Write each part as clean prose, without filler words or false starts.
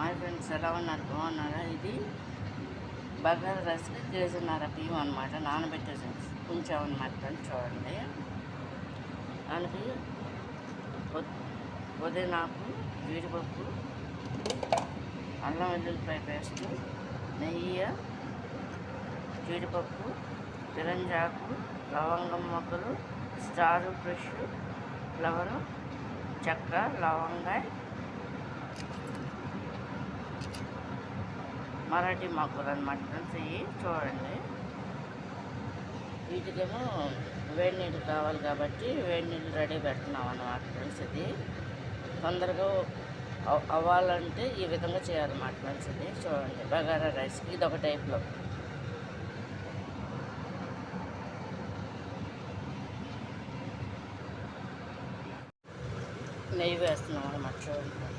Hi friends, ఎలా ఉన్నారు? బాగున్నారా? ఇది బగారా రైస్కి కేజీన్నర బియ్యం అనమాట, నానబెట్టేసి ఉంచామన్నమాట ఫ్రెండ్స్. చూడండి, దానికి పుదీనాకు, జీడిపప్పు, అల్లం వెల్లుల్లిపాయ పేస్టు, నెయ్యి, జీడిపప్పు, బిరంజాకు, లవంగం మొగ్గలు, స్టార్ ఫ్రెష్ ఫ్లవరు, చెక్క, లవంగాయ, మరాఠీ మొక్కలు అనమాట ఫ్రెండ్స్. ఇవి చూడండి, వీటికేమో వేడి నీళ్ళు కావాలి కాబట్టి వేడి నీళ్ళు రెడీ పెడుతున్నాం అన్నమాట ఫ్రెండ్స్. ఇది తొందరగా అవ్వాలంటే ఈ విధంగా చేయాలన్నమాట ఫ్రెండ్స్. ఇది చూడండి, బగారా రైస్కి ఇది ఒక టైప్లో. నెయ్యి వేస్తున్నాం అన్నమాట. చూడండి,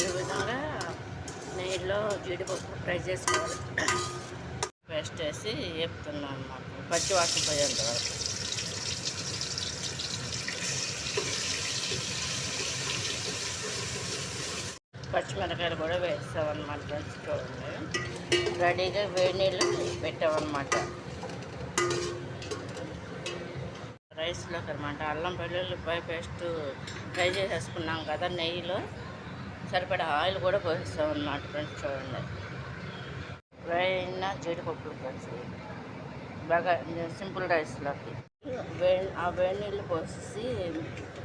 ఈ విధంగా నెయ్యిలో జీడిపప్పు ఫ్రై చేసుకోవాలి. పేస్ట్ వేసి వేపుతున్నాం అన్నమాట, పచ్చి వాసన పోయేంత వరకు. పచ్చిమిరకాయలు కూడా వేస్తామన్నమాట ఫ్రెండ్స్. చూడండి, రెడీగా వేడి నీళ్ళు పెట్టామన్నమాట రైస్లోకి అనమాట. అల్లం వెల్లుల్లిపాయ పేస్ట్ ఫ్రై చేసేసుకున్నాం కదా, నెయ్యిలో సరిపడా ఆయిల్ కూడా పోస్తాం అన్నమాట ఫ్రెండ్స్. చూడండి, ఫ్రై అయిన జీడిపప్పులు కలిసి బాగా సింపుల్ రైస్లోకి ఆ వేడి నీళ్ళు పోసి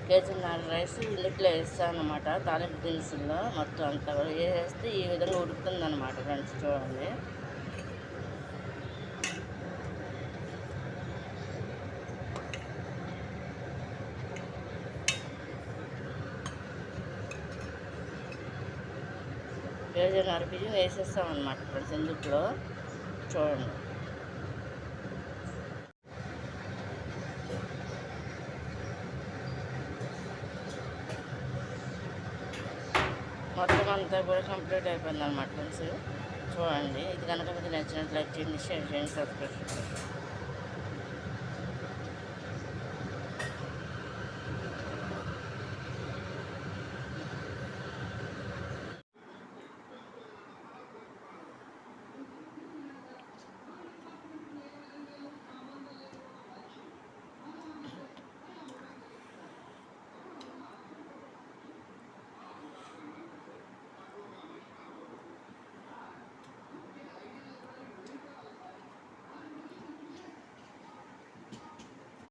కేజీన్నర రైస్ ఇందులో వేస్తాను అనమాట. తాలింపు దినుసుల్లో మొత్తం అంతా వేసేస్తే ఈ విధంగా ఉడుకుతుంది అనమాట ఫ్రెండ్స్. చూడండి, కేజీన్నర బియ్యం వేసేస్తాం అన్నమాట ఫ్రెండ్స్ ఇందులో. చూడండి, మొత్తం అంతా కూడా కంప్లీట్ అయిపోయింది అన్నమాట ఫ్రెండ్స్. చూడండి, ఇది కనుక మీకు నచ్చినట్లయితే షేర్ చేయండి, సబ్స్క్రైబ్ చేయండి.